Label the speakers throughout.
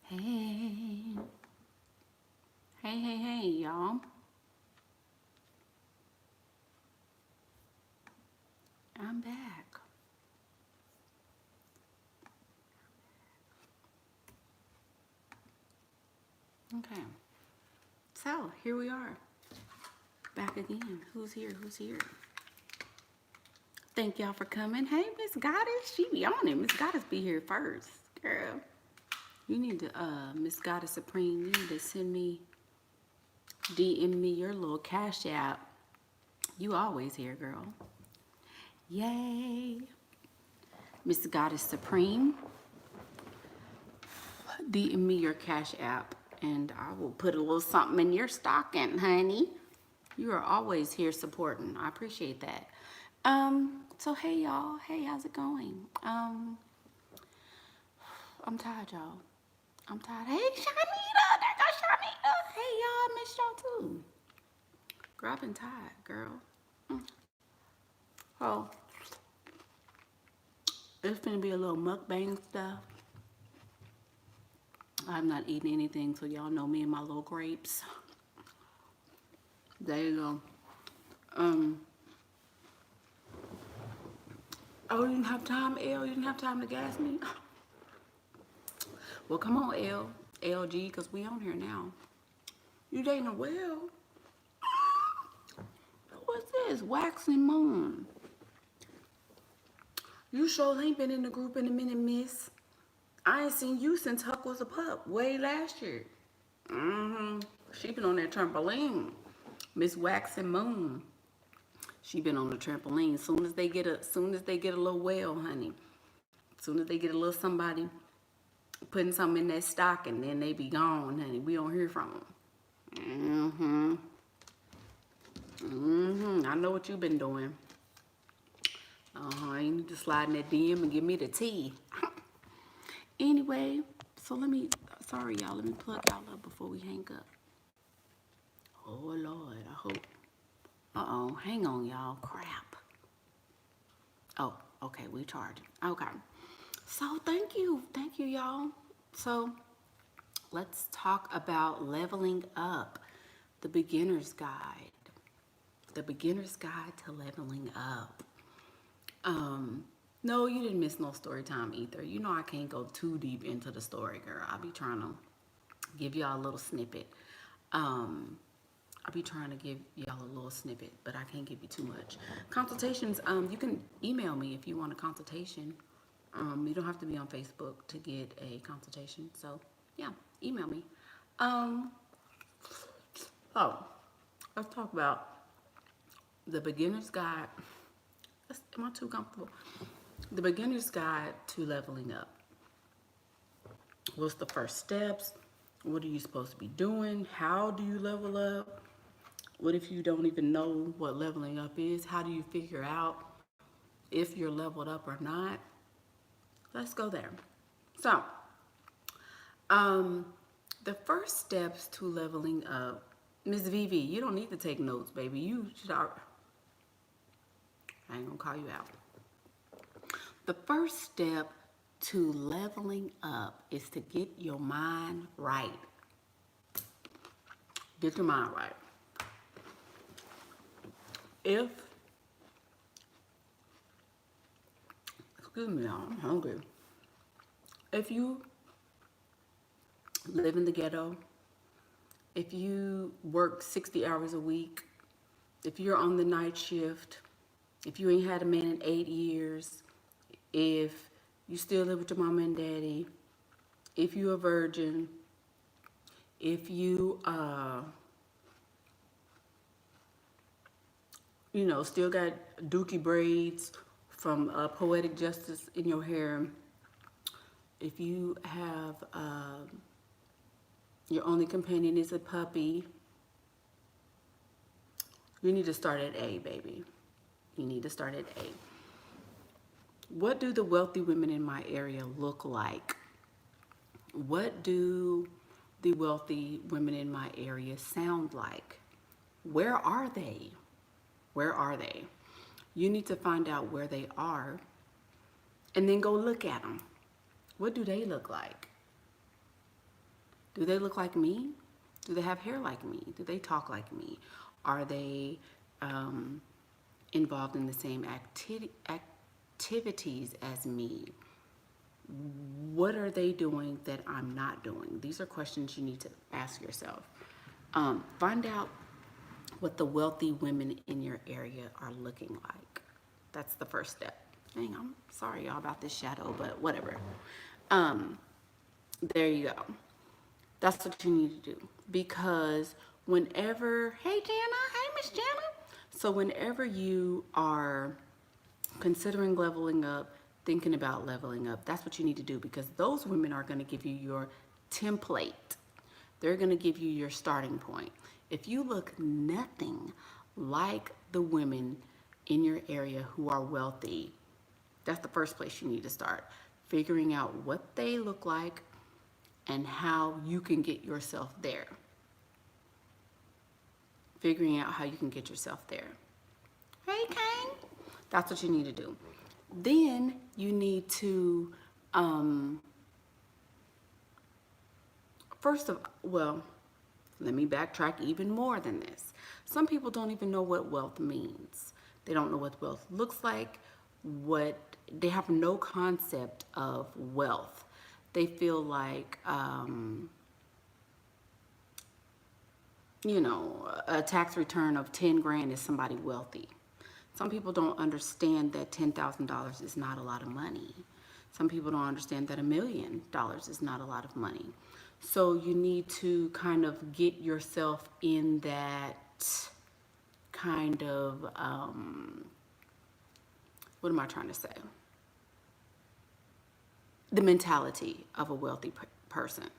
Speaker 1: Hey, hey, y'all. I'm back. Okay, so here we are, back again. Who's here? Who's here? Thank y'all for coming. Hey, Miss Goddess, she be on it. Miss Goddess be here first, girl. You need to, Miss Goddess Supreme, you need to send me, DM me your little cash app. You always here, girl. Yay. Miss Goddess Supreme, DM me your cash app and I will put a little something in your stocking, honey. You are always here supporting. I appreciate that. So hey y'all. Hey, how's it going? I'm tired, y'all. I'm tired. Hey, Shanita, there goes Shanita. Hey y'all, I missed y'all too. Girl, I've been tired, girl. Oh, it's gonna be a little mukbang stuff. I'm not eating anything, so y'all know me and my little grapes. There you go. Oh, you didn't have time, L? You didn't have time to gas me? Well, come on, LG, because we on here now. You dating a whale? What's this? Waxing moon. You sure ain't been in the group in a minute, miss. I ain't seen you since Huck was a pup, way last year. She been on that trampoline. Miss Waxing Moon. She been on the trampoline. Soon as they get a little whale, honey. Soon as they get a little somebody putting something in that stocking, then they be gone, honey. We don't hear from them. I know what you've been doing. You need to slide in that DM and give me the tea. Anyway, so sorry y'all, let me plug y'all up before we hang up. Oh Lord, I hope. Hang on y'all, crap. Oh, okay, we charging. Okay, so thank you y'all. So let's talk about leveling up, the beginner's guide. The beginner's guide to leveling up. No, you didn't miss no story time either. You know I can't go too deep into the story, girl. I'll be trying to give y'all a little snippet. I'll be trying to give y'all a little snippet, but I can't give you too much. Consultations, you can email me if you want a consultation. You don't have to be on Facebook to get a consultation. So, yeah, email me. Let's talk about the beginner's guide. Am I too comfortable? The beginner's guide to leveling up. What's the first steps? What are you supposed to be doing? How do you level up? What if you don't even know what leveling up is? How do you figure out if you're leveled up or not? Let's go there. So, the first steps to leveling up, Miss Vivi, you don't need to take notes, baby. You should I ain't gonna call you out. The first step to leveling up is to get your mind right. Get your mind right. Excuse me, y'all, I'm hungry. If you live in the ghetto, if you work 60 hours a week, if you're on the night shift, if you ain't had a man in 8 years, if you still live with your mama and daddy, if you're a virgin, if you still got dookie braids from Poetic Justice in your hair, if you have your only companion is a puppy, you need to start at A, baby. You need to start at A. What do the wealthy women in my area look like? What do the wealthy women in my area sound like? Where are they? Where are they? You need to find out where they are and then go look at them. What do they look like? Do they look like me? Do they have hair like me? Do they talk like me? Are they involved in the same activities as me? What are they doing that I'm not doing? These are questions you need to ask yourself. Find out what the wealthy women in your area are looking like. That's the first step. Dang, I'm sorry y'all about this shadow, but whatever. There you go. That's what you need to do. Because whenever, hey Jana, hey Miss Jana. So whenever you are considering leveling up, thinking about leveling up, that's what you need to do, because those women are going to give you your template. They're going to give you your starting point. If you look nothing like the women in your area who are wealthy, that's the first place you need to start. Figuring out what they look like and how you can get yourself there. Figuring out how you can get yourself there. Hey, Kane. That's what you need to do. Then you need to, let me backtrack even more than this. Some people don't even know what wealth means. They don't know what wealth looks like. They have no concept of wealth. They feel like, a tax return of 10 grand is somebody wealthy. Some people don't understand that $10,000 is not a lot of money. Some people don't understand that $1 million is not a lot of money. So you need to kind of get yourself in that kind of, what am I trying to say? The mentality of a wealthy person.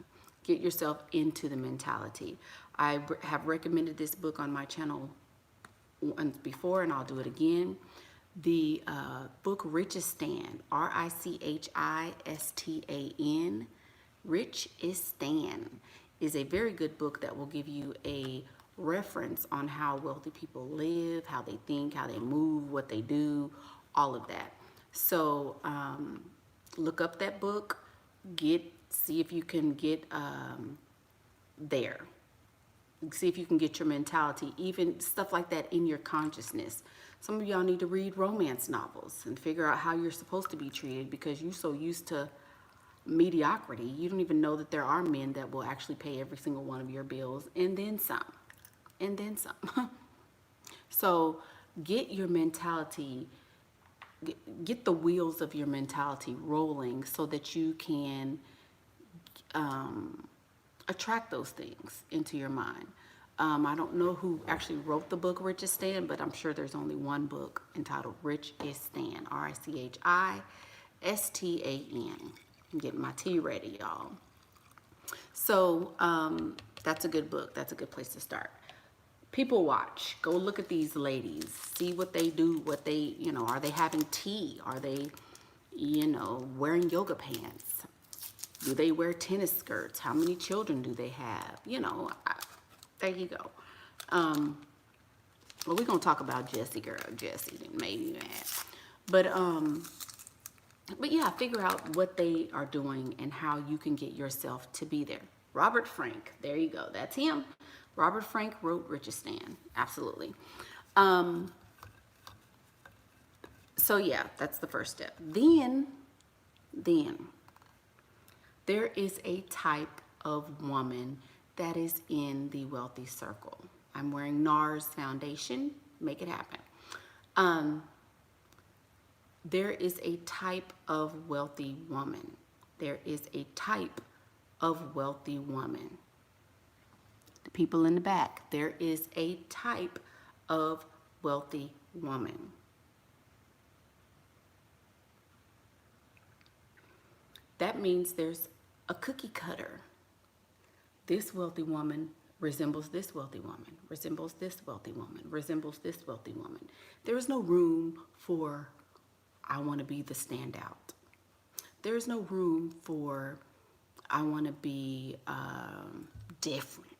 Speaker 1: Get yourself into the mentality. I have recommended this book on my channel once before, and I'll do it again. The book Richistan, Richistan, Richistan, is a very good book that will give you a reference on how wealthy people live, how they think, how they move, what they do, all of that. So look up that book, see if you can get there. See if you can get your mentality, even stuff like that, in your consciousness. Some of y'all need to read romance novels and figure out how you're supposed to be treated, because you're so used to mediocrity. You don't even know that there are men that will actually pay every single one of your bills, and then some, and then some. So get your mentality, get the wheels of your mentality rolling so that you can attract those things into your mind. I don't know who actually wrote the book Richistan, but I'm sure there's only one book entitled Richistan, Richistan. I'm getting my tea ready, y'all. So that's a good book. That's a good place to start. People watch. Go look at these ladies. See what they do, what they, are they having tea? Are they, wearing yoga pants? Do they wear tennis skirts? How many children do they have? There you go. Well, we're going to talk about Jessie, girl. Jessie made me mad. But yeah, figure out what they are doing and how you can get yourself to be there. Robert Frank, there you go. That's him. Robert Frank wrote Richistan. Absolutely. So yeah, that's the first step. Then there is a type of woman that is in the wealthy circle. I'm wearing NARS foundation. Make it happen. There is a type of wealthy woman. There is a type of wealthy woman. The people in the back, there is a type of wealthy woman. That means there's a cookie cutter. This wealthy woman resembles this wealthy woman, resembles this wealthy woman, resembles this wealthy woman. There is no room for, I want to be the standout. There is no room for, I want to be different.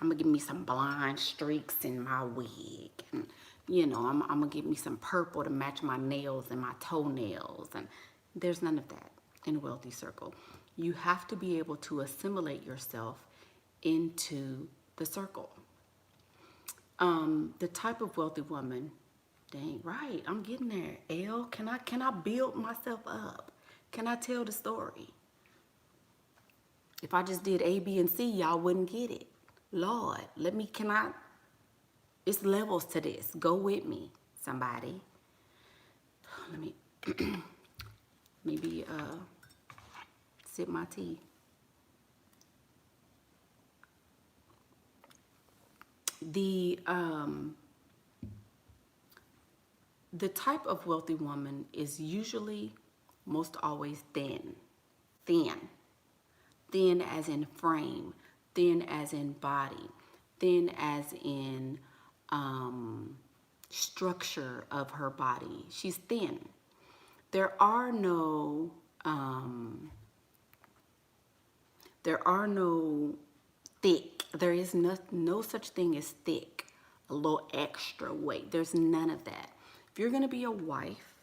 Speaker 1: I'm going to give me some blonde streaks in my wig. And, I'm going to give me some purple to match my nails and my toenails. And there's none of that in a wealthy circle. You have to be able to assimilate yourself into the circle. The type of wealthy woman, dang right, I'm getting there. L, can I build myself up? Can I tell the story? If I just did A, B, and C, y'all wouldn't get it. Lord, it's levels to this. Go with me, somebody. Let me maybe sip my tea. The type of wealthy woman is usually most always thin. Thin as in frame, thin as in body, thin as in structure of her body. She's thin. There are no thick. There is no such thing as thick, a little extra weight. There's none of that. If you're going to be a wife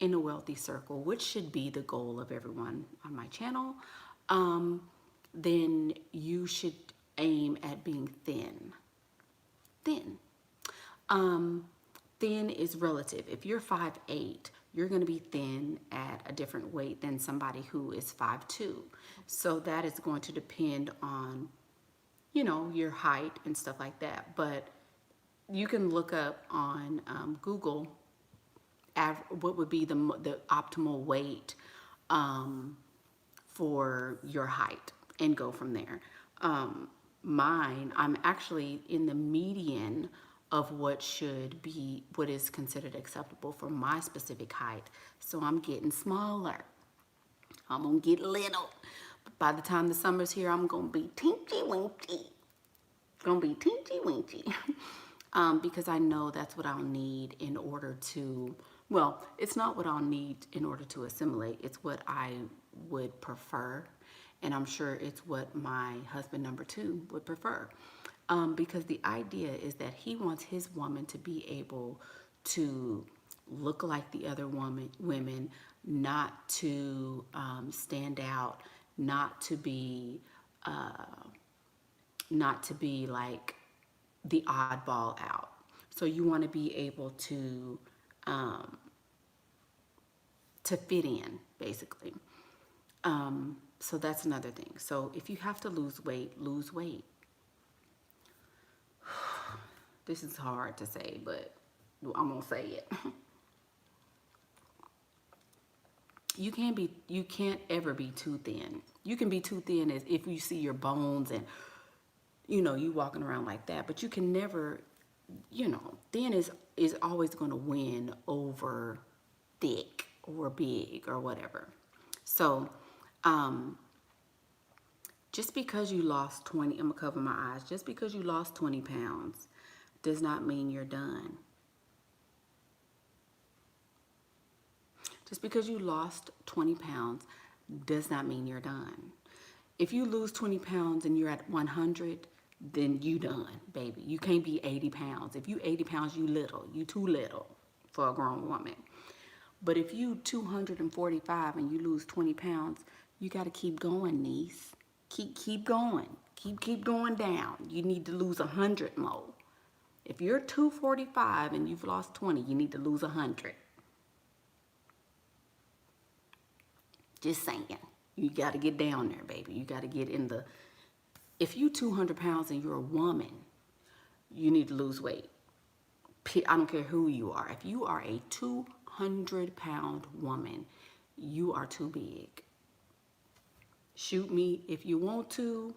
Speaker 1: in a wealthy circle, which should be the goal of everyone on my channel, then you should aim at being thin. Thin is relative. If you're 5'8", you're going to be thin at a different weight than somebody who is 5'2". So that is going to depend on, you know, your height and stuff like that. But you can look up on Google what would be the optimal weight for your height and go from there. I'm actually in the median of what is considered acceptable for my specific height. So I'm getting smaller. I'm gonna get little. But by the time the summer's here, I'm gonna be teensy weensy. Because I know that's what I'll need in order to, well, it's not what I'll need in order to assimilate. It's what I would prefer. And I'm sure it's what my husband number 2 would prefer. Because the idea is that he wants his woman to be able to look like the other women, not to stand out, not to be like the oddball out. So you want to be able to fit in, basically. So that's another thing. So if you have to lose weight, lose weight. This is hard to say, but I'm gonna say it. You can't ever be too thin. You can be too thin as if you see your bones and, you know, you walking around like that, but you can never, you know, thin is always going to win over thick or big or whatever. So, just because you lost 20, I'm gonna cover my eyes, just because you lost 20 pounds does not mean you're done. Just because you lost 20 pounds does not mean you're done. If you lose 20 pounds and you're at 100, then you done, baby. You can't be 80 pounds. If you 80 pounds, you little. You too little for a grown woman. But if you 245 and you lose 20 pounds, you got to keep going, niece. Keep going. Keep going down. You need to lose 100 more. If you're 245 and you've lost 20, you need to lose 100. Just saying. You got to get down there, baby. You got to get in the... If you 200 pounds and you're a woman, you need to lose weight. I don't care who you are. If you are a 200-pound woman, you are too big. Shoot me if you want to,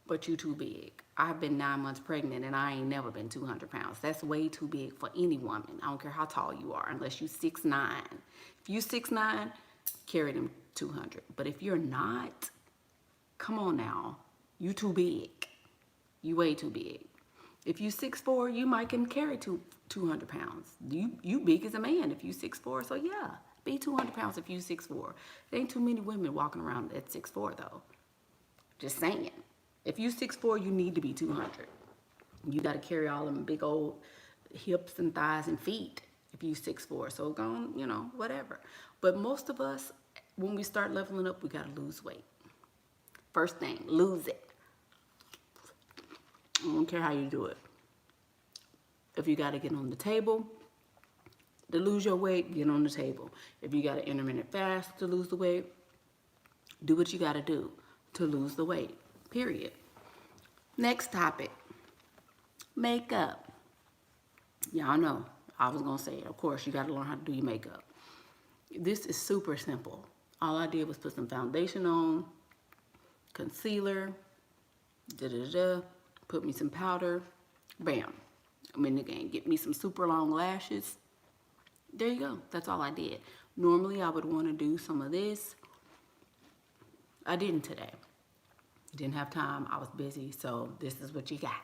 Speaker 1: but you too big. I've been 9 months pregnant and I ain't never been 200 pounds. That's way too big for any woman. I don't care how tall you are, unless you 6'9". If you 6'9", carry them 200. But if you're not, come on now. You too big. You way too big. If you 6'4", you might can carry 200 pounds. You big as a man if you 6'4", so yeah. Be 200 pounds if you 6'4". There ain't too many women walking around at 6'4" though. Just saying. If you 6'4", you need to be 200. You got to carry all them big old hips and thighs and feet if you 6'4". So go on, you know, whatever. But most of us, when we start leveling up, we got to lose weight. First thing, lose it. I don't care how you do it. If you got to get on the table to lose your weight, get on the table. If you got to intermittent fast to lose the weight, do what you got to do to lose the weight, period. Next topic, makeup. Y'all know, I was going to say, of course, you got to learn how to do your makeup. This is super simple. All I did was put some foundation on, concealer, put me some powder, bam. I'm in the game. Get me some super long lashes. There you go. That's all I did. Normally, I would want to do some of this. I didn't today. Didn't have time. I was busy. So this is what you got,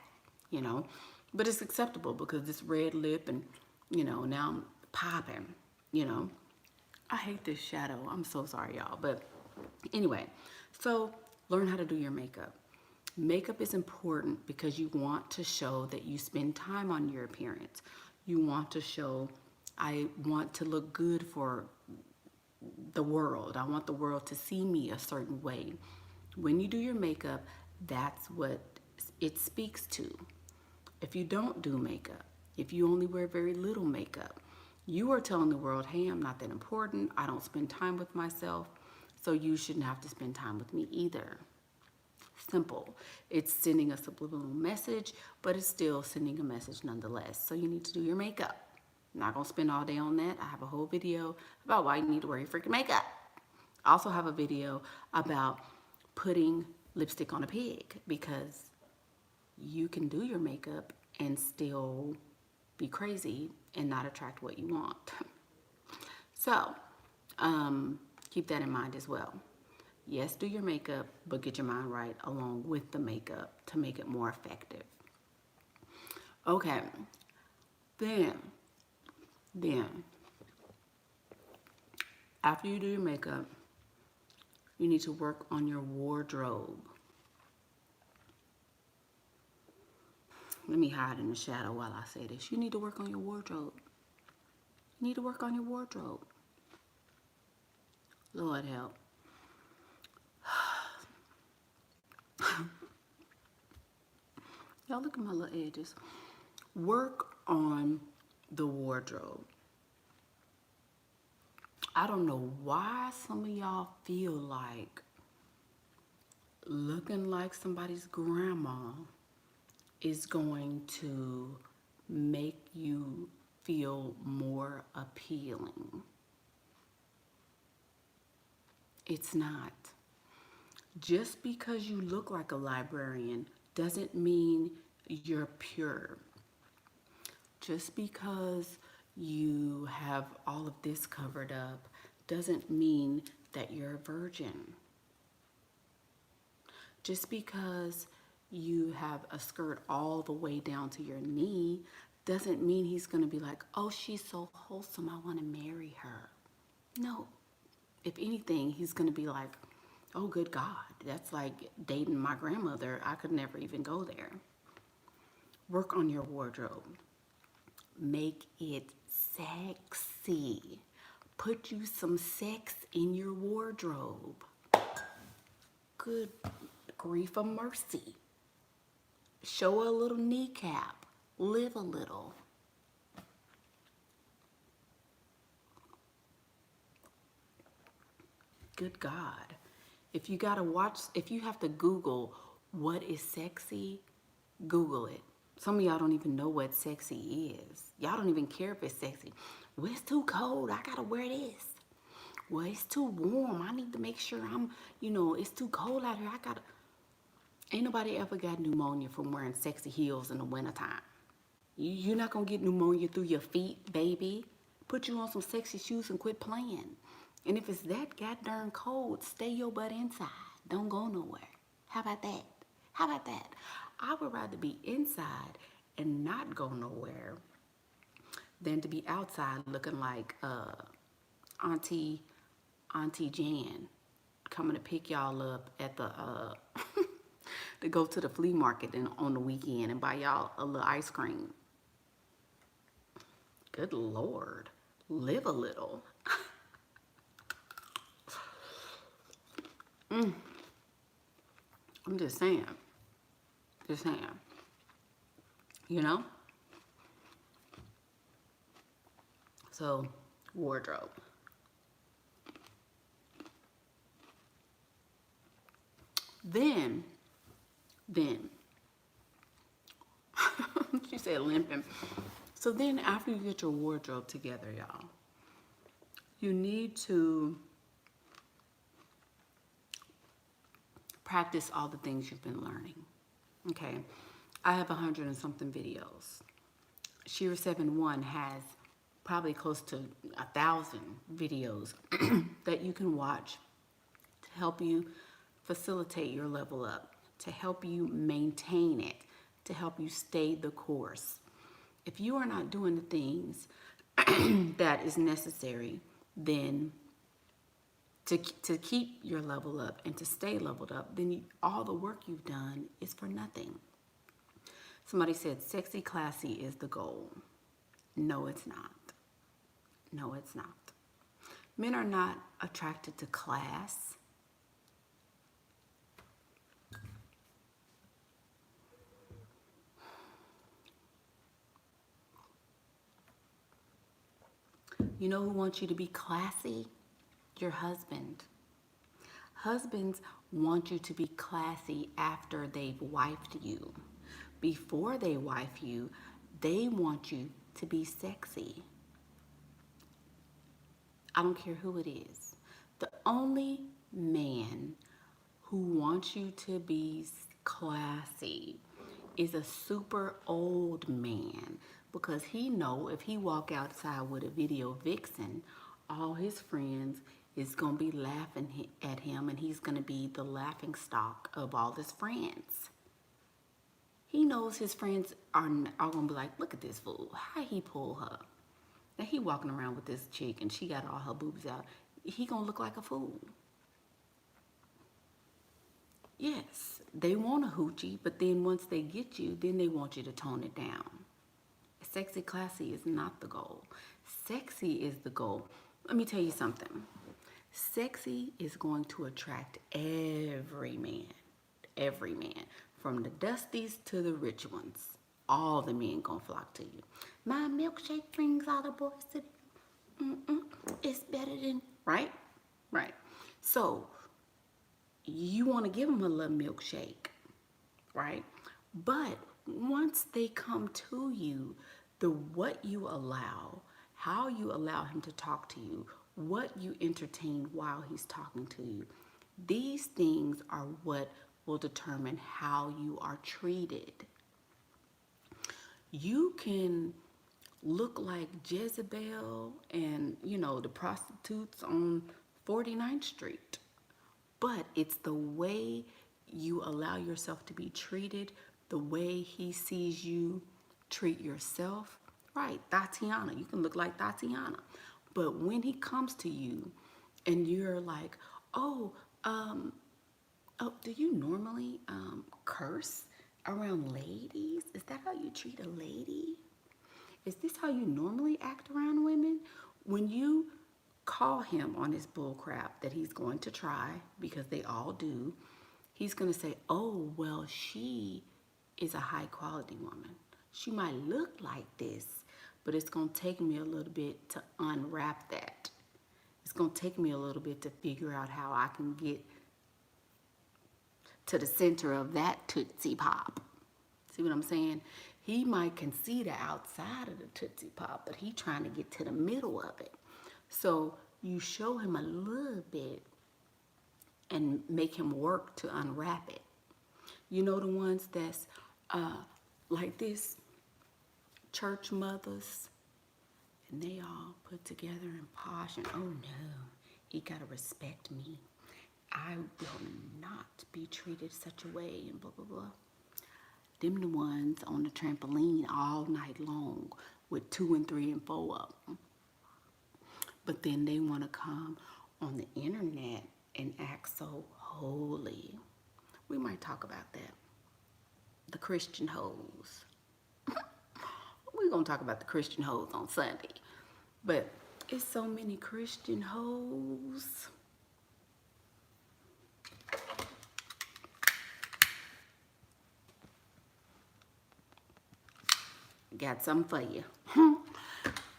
Speaker 1: you know. But it's acceptable because this red lip and, you know, now I'm popping, you know. I hate this shadow. I'm so sorry, y'all. But anyway, so learn how to do your makeup. Makeup is important because you want to show that you spend time on your appearance. You want to show, I want to look good for the world. I want the world to see me a certain way. When you do your makeup, that's what it speaks to. If you don't do makeup, if you only wear very little makeup, you are telling the world, hey, I'm not that important. I don't spend time with myself, so you shouldn't have to spend time with me either. Simple. It's sending a subliminal message, but it's still sending a message nonetheless. So you need to do your makeup. I'm not going to spend all day on that. I have a whole video about why you need to wear your freaking makeup. I also have a video about putting lipstick on a pig because you can do your makeup and still be crazy and not attract what you want. So, keep that in mind as well. Yes, do your makeup, but get your mind right along with the makeup to make it more effective. Okay, then, after you do your makeup, you need to work on your wardrobe. Let me hide in the shadow while I say this. You need to work on your wardrobe. You need to work on your wardrobe. Lord help. Y'all look at my little edges. Work on the wardrobe. I don't know why some of y'all feel like looking like somebody's grandma is going to make you feel more appealing. It's not. Just because you look like a librarian doesn't mean you're pure. Just because you have all of this covered up doesn't mean that you're a virgin. Just because you have a skirt all the way down to your knee doesn't mean he's going to be like, oh, she's so wholesome, I want to marry her. No. If anything, he's going to be like, oh, good God, that's like dating my grandmother. I could never even go there. Work on your wardrobe. Make it sexy. Put you some sex in your wardrobe. Good grief of mercy. Show a little kneecap. Live a little. Good God. If you gotta watch, if you have to Google what is sexy, Google it. Some of y'all don't even know what sexy is. Y'all don't even care if it's sexy. Well, it's too cold. I gotta wear this. Well, it's too warm. I need to make sure I'm, it's too cold out here. I gotta. Ain't nobody ever got pneumonia from wearing sexy heels in the wintertime. You're not gonna get pneumonia through your feet, baby. Put you on some sexy shoes and quit playing. And if it's that goddamn cold, stay your butt inside. Don't go nowhere. How about that? How about that? I would rather be inside and not go nowhere than to be outside looking like Auntie Jan coming to pick y'all up at the to go to the flea market on the weekend and buy y'all a little ice cream. Good Lord. Live a little. I'm just saying. Just saying. You know? So, wardrobe. Then, she said limping. So then after you get your wardrobe together, y'all, you need to practice all the things you've been learning. Okay, I have 100 and something videos. Sheer 7-1 has probably close to 1,000 videos that you can watch to help you facilitate your level up, to help you maintain it, to help you stay the course. If you are not doing the things that is necessary, then to keep your level up and to stay leveled up, then all the work you've done is for nothing. Somebody said sexy classy is the goal. No, it's not. No, it's not. Men are not attracted to class. You know who wants you to be classy? Your husband. Husbands want you to be classy after they've wifed you. Before they wife you, they want you to be sexy. I don't care who it is. The only man who wants you to be classy is a super old man, because he know if he walk outside with a video vixen, all his friends is gonna be laughing at him, and he's gonna be the laughing stock of all his friends. He knows his friends are gonna be like, look at this fool, how he pull her? Now he walking around with this chick and she got all her boobs out. He gonna look like a fool. Yes, they want a hoochie, but then once they get you, then they want you to tone it down. Sexy classy is not the goal. Sexy is the goal. Let me tell you something. Sexy is going to attract every man. Every man. From the dusties to the rich ones. All the men gonna flock to you. My milkshake brings all the boys to it's better than, right? Right. So, you want to give them a little milkshake, right? But once they come to you, what you allow, how you allow him to talk to you, what you entertain while he's talking to you, these things are what will determine how you are treated. You can look like Jezebel and, you know, the prostitutes on 49th Street. But it's the way you allow yourself to be treated, the way he sees you treat yourself. Right, Tatiana, you can look like Tatiana. But when he comes to you and you're like, oh, do you normally curse around ladies? Is that how you treat a lady? Is this how you normally act around women? When you call him on his bull crap that he's going to try, because they all do, he's going to say, oh, well, she is a high quality woman. She might look like this, but it's going to take me a little bit to unwrap that. It's going to take me a little bit to figure out how I can get to the center of that Tootsie Pop. See what I'm saying? He might can see the outside of the Tootsie Pop, but he's trying to get to the middle of it. So you show him a little bit and make him work to unwrap it. You know the ones that's like this, church mothers, and they all put together and posh, and oh no, he gotta respect me. I will not be treated such a way, and blah, blah, blah. Them the ones on the trampoline all night long with 2 and 3 and 4 of them. But then they want to come on the internet and act so holy. We might talk about that. The Christian hoes. We're going to talk about the Christian hoes on Sunday. But it's so many Christian hoes. got something for you.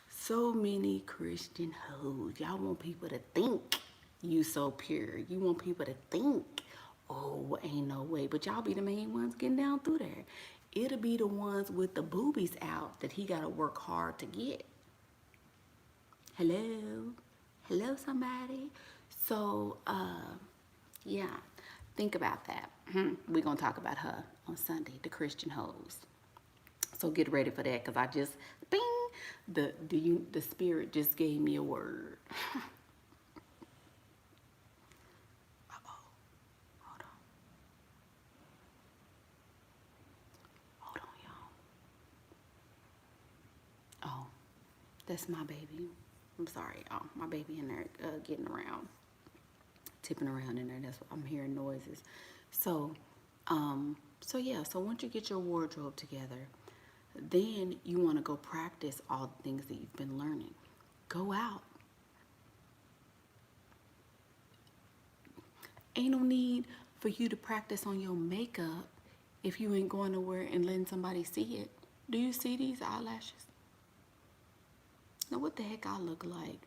Speaker 1: So many Christian hoes. Y'all want people to think you so pure. You want people to think, oh, ain't no way. But y'all be the main ones getting down through there. It'll be the ones with the boobies out that he got to work hard to get. Hello? Hello, somebody? So, yeah, think about that. We're going to talk about her on Sunday, the Christian hoes. So get ready for that, because I just, bing, the Spirit just gave me a word. Uh-oh. Hold on. Hold on, y'all. Oh, that's my baby. I'm sorry. Oh, my baby in there getting around, tipping around in there. That's what I'm hearing noises. So, yeah. So once you get your wardrobe together, then you want to go practice all the things that you've been learning. Go out. Ain't no need for you to practice on your makeup if you ain't going nowhere and letting somebody see it. Do you see these eyelashes? Now, what the heck I look like?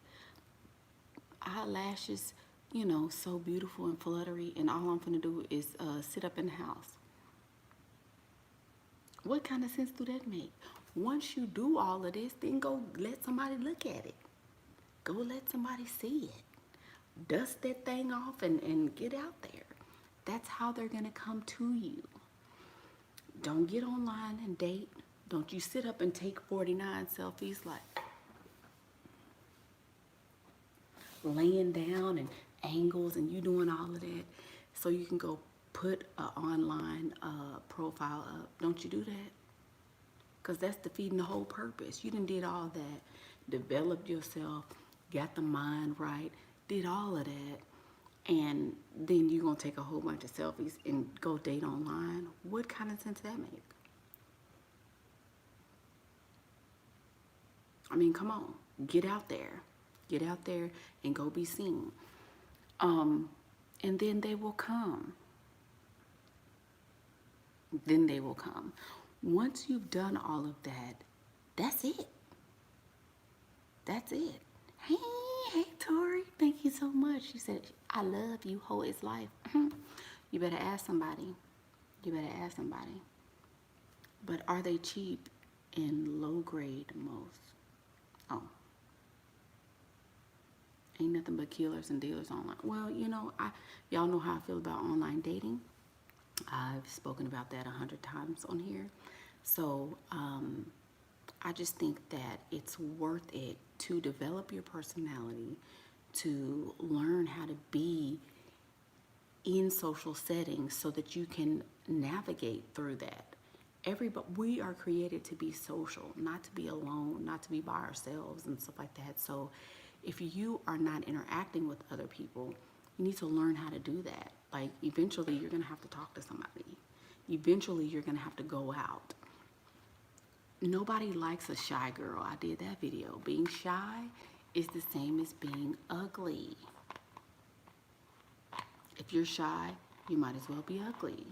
Speaker 1: Eyelashes, you know, so beautiful and fluttery, and all I'm gonna do is sit up in the house. What kind of sense do that make? Once you do all of this, then go let somebody look at it. Go let somebody see it. Dust that thing off and get out there. That's how they're gonna come to you. Don't get online and date. Don't you sit up and take 49 selfies like laying down and angles and you doing all of that so you can go put an online profile up. Don't you do that? Because that's defeating the whole purpose. You done did all that, developed yourself, got the mind right, did all of that, and then you're going to take a whole bunch of selfies and go date online. What kind of sense does that make? I mean, come on. Get out there. Get out there and go be seen. And then they will come. Then they will come. Once you've done all of that, that's it. That's it. Hey, Tori, thank you so much. She said, I love you, hoe is life. You better ask somebody. You better ask somebody. But are they cheap and low grade most? Oh. Ain't nothing but killers and dealers online. Well, you know, y'all know how I feel about online dating. I've spoken about that 100 times on here. So I just think that it's worth it to develop your personality, to learn how to be in social settings so that you can navigate through that. We are created to be social, not to be alone, not to be by ourselves and stuff like that. So if you are not interacting with other people, you need to learn how to do that. Like, eventually you're going to have to talk to somebody. Eventually you're going to have to go out. Nobody likes a shy girl. I did that video. Being shy is the same as being ugly. If you're shy, you might as well be ugly.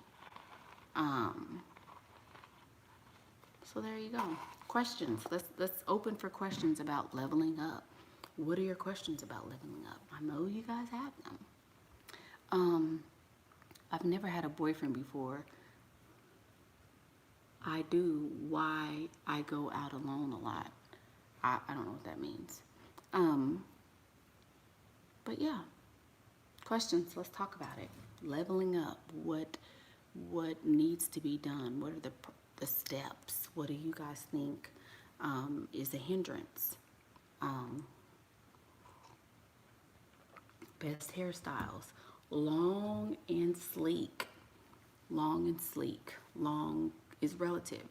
Speaker 1: So there you go. Questions. Let's open for questions about leveling up. What are your questions about leveling up? I know you guys have them. I've never had a boyfriend before. I do. Why I go out alone a lot. I don't know what that means. But yeah, questions. Let's talk about it. Leveling up. What needs to be done? What are the steps? What do you guys think is a hindrance? Best hairstyles. Long and sleek. Long and sleek. Long is relative.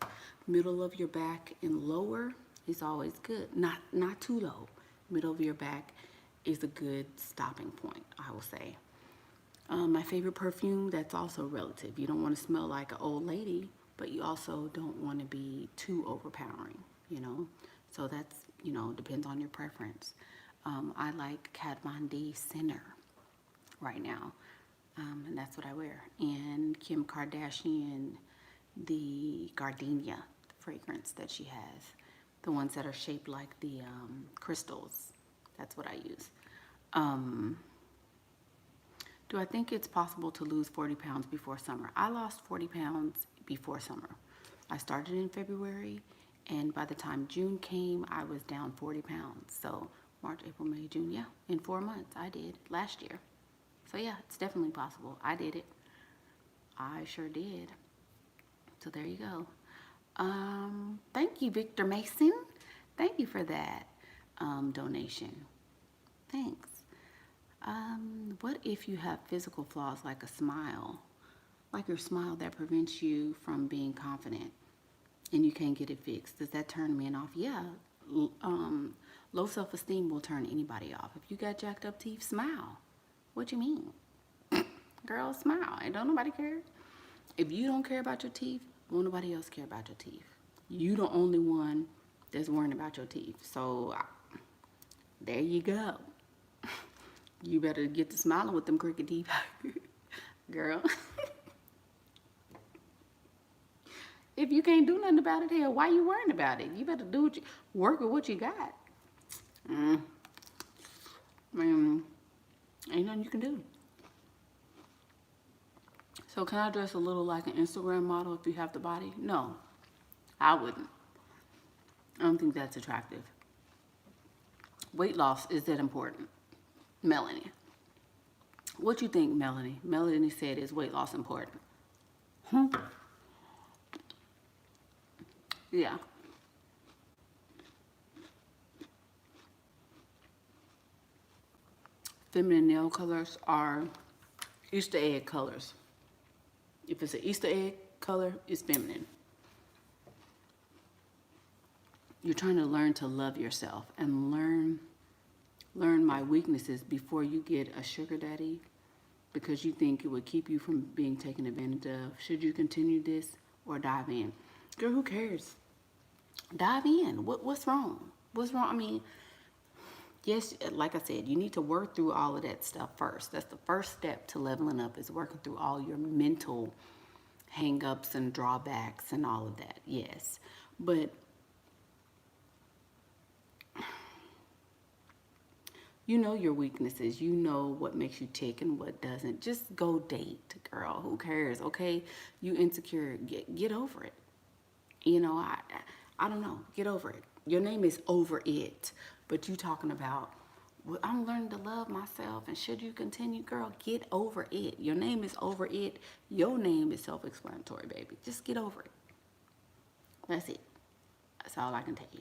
Speaker 1: Middle of your back and lower is always good. Not too low. Middle of your back is a good stopping point, I will say. My favorite perfume, that's also relative. You don't want to smell like an old lady, but you also don't want to be too overpowering, you know? So that's, you know, depends on your preference. I like Kat Von D Sinner right now, and that's what I wear. And Kim Kardashian, the Gardenia fragrance that she has. The ones that are shaped like the crystals. That's what I use. Do I think it's possible to lose 40 pounds before summer? I lost 40 pounds before summer. I started in February, and by the time June came, I was down 40 pounds. So March, April, May, June, yeah, in 4 months I did last year. So yeah, it's definitely possible. I did it. I sure did. So there you go. Thank you, Victor Mason. Thank you for that donation. Thanks. What if you have physical flaws like a smile? Like your smile that prevents you from being confident and you can't get it fixed. Does that turn men off? Yeah. Low self-esteem will turn anybody off. If you got jacked up teeth, smile. What you mean? Girl, smile. And don't nobody care. If you don't care about your teeth, won't nobody else care about your teeth. You the only one that's worrying about your teeth. So there you go. You better get to smiling with them crooked teeth. Girl. If you can't do nothing about it, hell, why you worrying about it? You better do work with what you got. Man, ain't nothing you can do. So can I dress a little like an Instagram model if you have the body? No, I wouldn't. I don't think that's attractive. Weight loss, is that important? Melanie. What you think, Melanie? Melanie said, is weight loss important? Yeah. Feminine nail colors are Easter egg colors. If it's an Easter egg color, it's feminine. You're trying to learn to love yourself and learn my weaknesses before you get a sugar daddy, because you think it would keep you from being taken advantage of. Should you continue this or dive in? Girl, who cares? Dive in. What's wrong? What's wrong? I mean, yes, like I said, you need to work through all of that stuff first. That's the first step to leveling up, is working through all your mental hang-ups and drawbacks and all of that. Yes. But you know your weaknesses. You know what makes you tick and what doesn't. Just go date, girl. Who cares? Okay, you insecure. Get over it. You know, I don't know. Get over it. Your name is Over It. But you talking about, well, I'm learning to love myself, and should you continue? Girl, get over it. Your name is Over It. Your name is self-explanatory, baby. Just get over it. That's it. That's all I can tell you.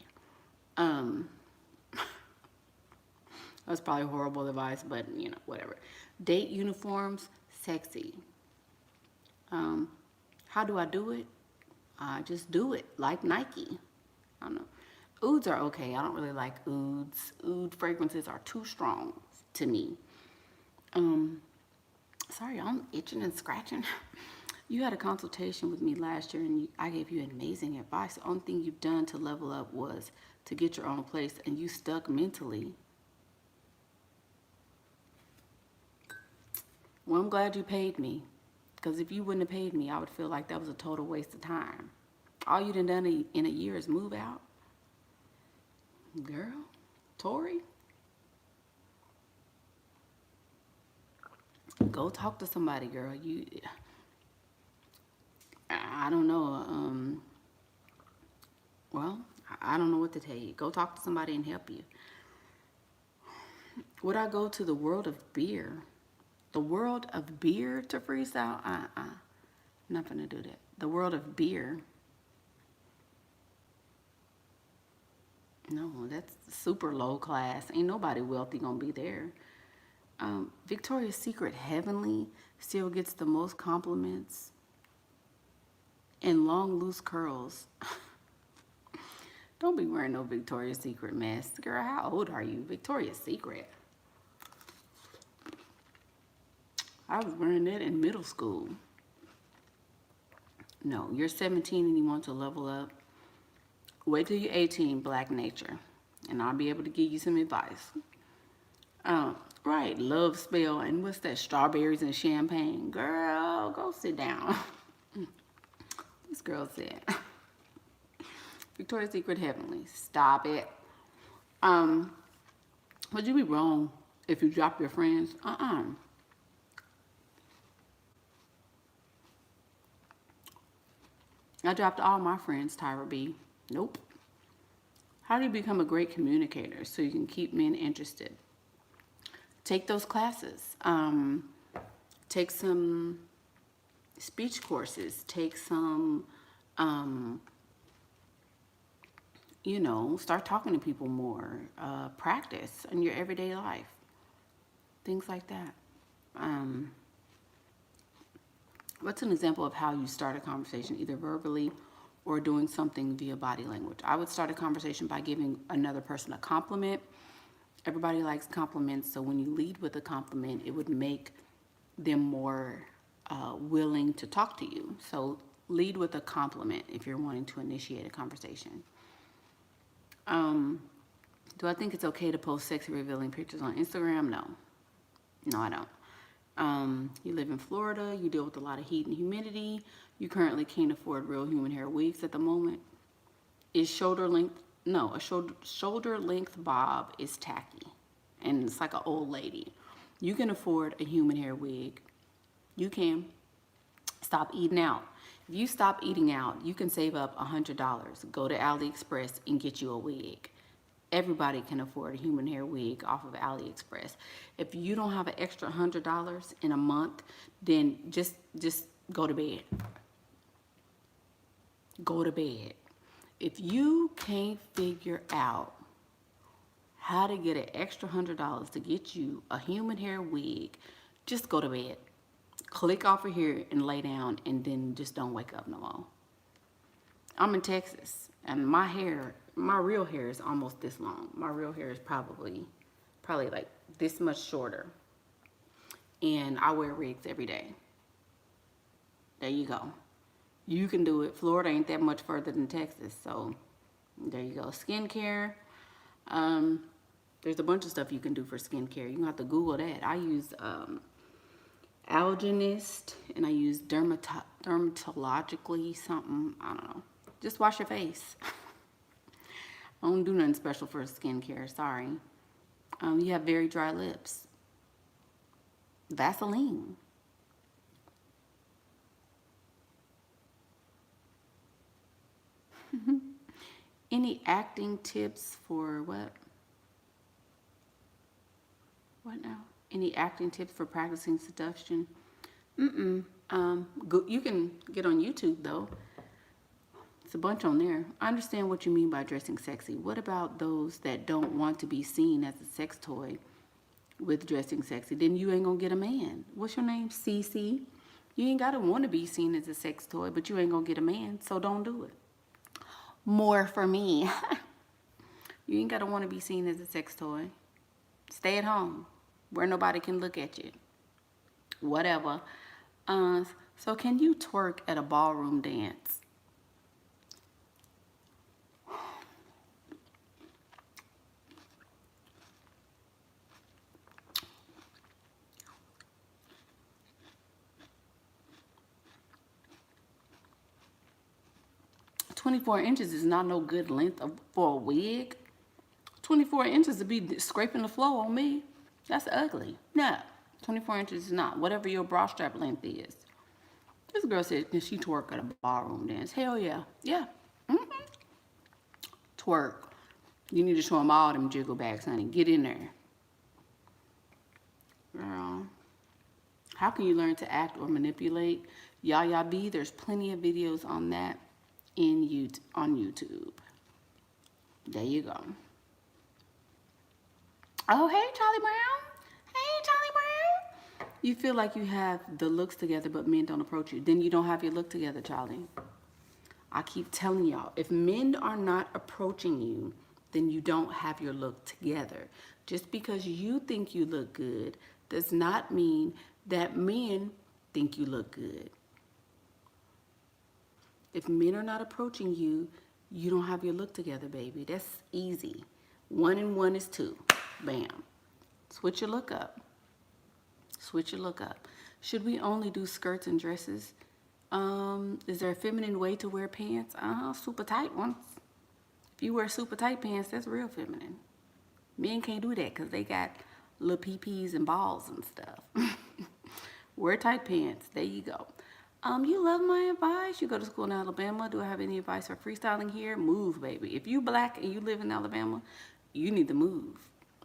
Speaker 1: That's probably horrible advice, but, you know, whatever. Date uniforms, sexy. How do I do it? I just do it, like Nike. I don't know. Ouds are okay. I don't really like ouds. Oud fragrances are too strong to me. Sorry, I'm itching and scratching. You had a consultation with me last year, and I gave you amazing advice. The only thing you've done to level up was to get your own place, and you stuck mentally. Well, I'm glad you paid me, because if you wouldn't have paid me, I would feel like that was a total waste of time. All you done in a year is move out. Girl, Tori, go talk to somebody, girl. I don't know. Well, I don't know what to tell you. Go talk to somebody and help you. Would I go to the world of beer? The world of beer to freestyle? Not gonna do that. The world of beer. No, that's super low class. Ain't nobody wealthy gonna be there. Victoria's Secret Heavenly still gets the most compliments. And long loose curls. Don't be wearing no Victoria's Secret mess. Girl, how old are you? Victoria's Secret. I was wearing that in middle school. No, you're 17 and you want to level up. Wait till you're 18, Black Nature, and I'll be able to give you some advice. Right, love spell, and what's that, strawberries and champagne? Girl, go sit down. This girl said, Victoria's Secret Heavenly. Stop it. Would you be wrong if you drop your friends? I dropped all my friends, Tyra B. Nope. How do you become a great communicator so you can keep men interested? Take those classes. Take some speech courses. Take some, you know, start talking to people more. Practice in your everyday life. Things like that. What's an example of how you start a conversation, either verbally or doing something via body language? I would start a conversation by giving another person a compliment. Everybody likes compliments, so when you lead with a compliment, it would make them more willing to talk to you. So lead with a compliment if you're wanting to initiate a conversation. Do I think it's okay to post sexy revealing pictures on Instagram? No. No, I don't. You live in Florida, you deal with a lot of heat and humidity, you currently can't afford real human hair wigs at the moment. Is shoulder length, no, a shoulder length bob is tacky and it's like an old lady. You can afford a human hair wig. You can. Stop eating out. If you stop eating out, you can save up $100. Go to AliExpress and get you a wig. Everybody can afford a human hair wig off of AliExpress. If you don't have an extra $100 in a month, then just go to bed. Go to bed. If you can't figure out how to get an extra $100 to get you a human hair wig, just go to bed. Click off of here and lay down, and then just don't wake up no more. I'm in Texas, and my real hair is almost this long. My real hair is probably like this much shorter. And I wear wigs every day. There you go. You can do it. Florida ain't that much further than Texas, so there you go. Skincare. There's a bunch of stuff you can do for skincare. You don't have to Google that. I use Algenist, and I use dermatologically something. I don't know. Just wash your face. I don't do nothing special for skincare. Sorry. You have very dry lips. Vaseline. Any acting tips for what? What now? Any acting tips for practicing seduction? You can get on YouTube though. It's a bunch on there. I understand what you mean by dressing sexy. What about those that don't want to be seen as a sex toy with dressing sexy? Then you ain't gonna get a man. What's your name? CC? You ain't gotta want to be seen as a sex toy, but you ain't gonna get a man, so don't do it. More for me. You ain't gotta want to be seen as a sex toy. Stay at home where nobody can look at you. Whatever. So can you twerk at a ballroom dance? $24 is not no good length for a wig. 24 inches to be scraping the floor on me. That's ugly. No, 24 inches is not. Whatever your bra strap length is. This girl said, can she twerk at a ballroom dance? Hell yeah. Yeah. Twerk. You need to show them all them jiggle bags, honey. Get in there. Girl. How can you learn to act or manipulate? Yaya B, there's plenty of videos on that on YouTube. There you go. Oh, hey, Charlie Brown. Hey, Charlie Brown. You feel like you have the looks together, but men don't approach you. Then you don't have your look together, Charlie. I keep telling y'all, if men are not approaching you, then you don't have your look together. Just because you think you look good does not mean that men think you look good. If men are not approaching you, you don't have your look together, baby. That's easy. 1 and 1 is 2. Bam. Switch your look up. Switch your look up. Should we only do skirts and dresses? Is there a feminine way to wear pants? Super tight ones. If you wear super tight pants, that's real feminine. Men can't do that because they got little PPs and balls and stuff. Wear tight pants. There you go. You love my advice. You go to school in Alabama. Do I have any advice for freestyling here? Move, baby. If you black and you live in Alabama, you need to move.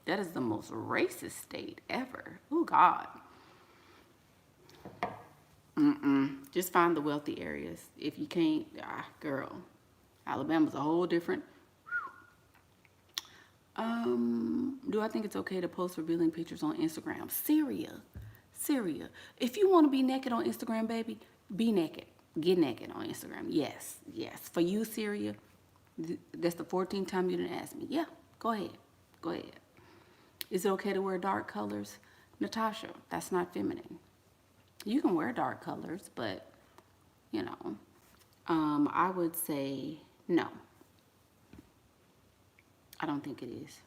Speaker 1: That is the most racist state ever. Oh, God. Just find the wealthy areas. If you can't, girl, Alabama's a whole different. Do I think it's okay to post revealing pictures on Instagram? Syria. If you want to be naked on Instagram, baby, be naked. Get naked on Instagram. Yes. For you, Syria, that's the 14th time you didn't ask me. Yeah, go ahead. Is it okay to wear dark colors? Natasha, that's not feminine. You can wear dark colors, but, you know, I would say no. I don't think it is.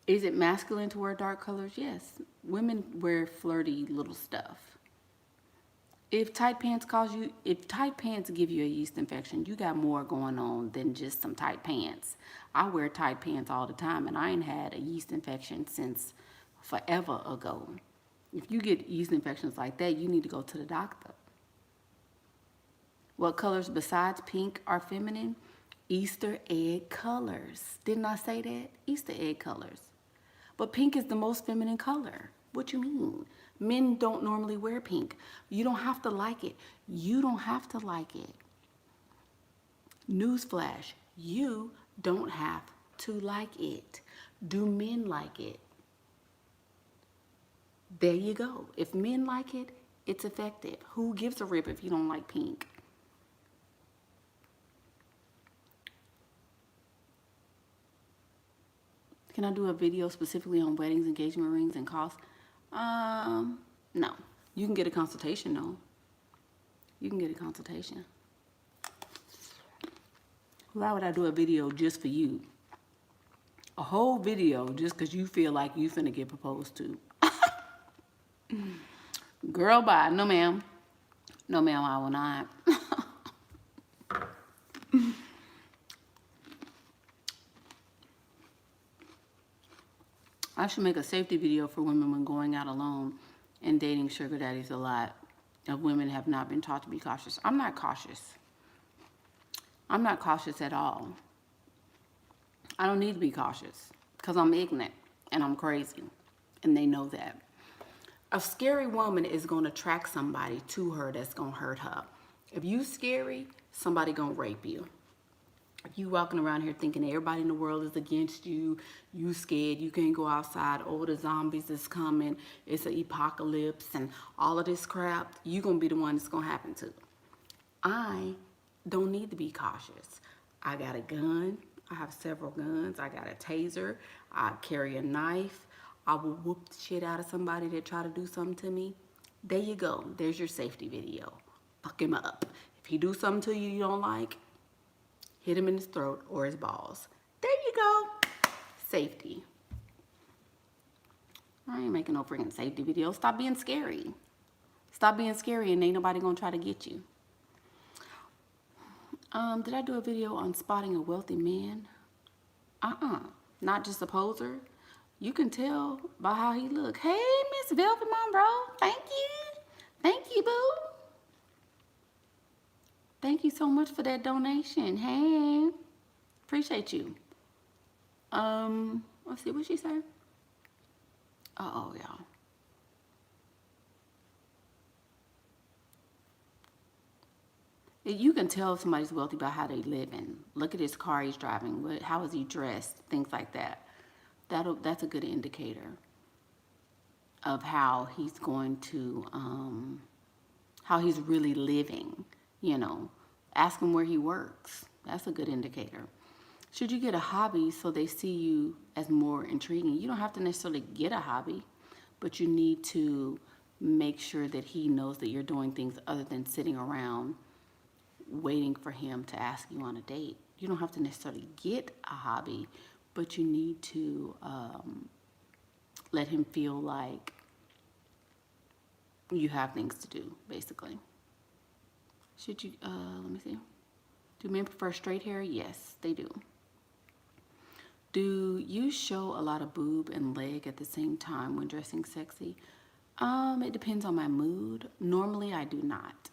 Speaker 1: Is it masculine to wear dark colors? Yes. Women wear flirty little stuff. If tight pants give you a yeast infection, you got more going on than just some tight pants. I wear tight pants all the time, and I ain't had a yeast infection since forever ago. If you get yeast infections like that, you need to go to the doctor. What colors besides pink are feminine? Easter egg colors. Didn't I say that? Easter egg colors. But pink is the most feminine color. What you mean? Men don't normally wear pink. You don't have to like it. Newsflash, you don't have to like it. Do men like it? There you go. If men like it, it's effective. Who gives a rip if you don't like pink? Can I do a video specifically on weddings, engagement rings, and costs? No. You can get a consultation, though. You can get a consultation. Why would I do a video just for you? A whole video just because you feel like you finna get proposed to. Girl, bye. No, ma'am. No, ma'am, I will not. I should make a safety video for women when going out alone and dating sugar daddies. A lot of women have not been taught to be cautious. I'm not cautious. I'm not cautious at all. I don't need to be cautious because I'm ignorant and I'm crazy, and they know that. A scary woman is going to attract somebody to her that's going to hurt her. If you scary, somebody going to rape you. If you walking around here thinking everybody in the world is against you, you scared, you can't go outside, oh, the zombies is coming, it's an apocalypse and all of this crap, you going to be the one it's going to happen to. I don't need to be cautious. I got a gun. I have several guns. I got a taser. I carry a knife. I will whoop the shit out of somebody that try to do something to me. There you go. There's your safety video. Fuck him up. If he do something to you you don't like, hit him in his throat or his balls. There you go. Safety. I ain't making no freaking safety video. Stop being scary. Stop being scary and ain't nobody gonna try to get you. Did I do a video on spotting a wealthy man? Not just a poser. You can tell by how he look. Hey, Miss Velvet Monroe. Thank you. Thank you, boo. Thank you so much for that donation. Hey, appreciate you. Let's see what she said. Uh-oh, y'all. You can tell if somebody's wealthy by how they live in. Look at his car he's driving. How is he dressed? Things like that. That's a good indicator of how he's going to, how he's really living. You know, ask him where he works. That's a good indicator. Should you get a hobby so they see you as more intriguing? You don't have to necessarily get a hobby, but you need to make sure that he knows that you're doing things other than sitting around waiting for him to ask you on a date. You don't have to necessarily get a hobby, but you need to let him feel like you have things to do, basically. Should you, let me see. Do men prefer straight hair? Yes, they do. Do you show a lot of boob and leg at the same time when dressing sexy? It depends on my mood. Normally I do not,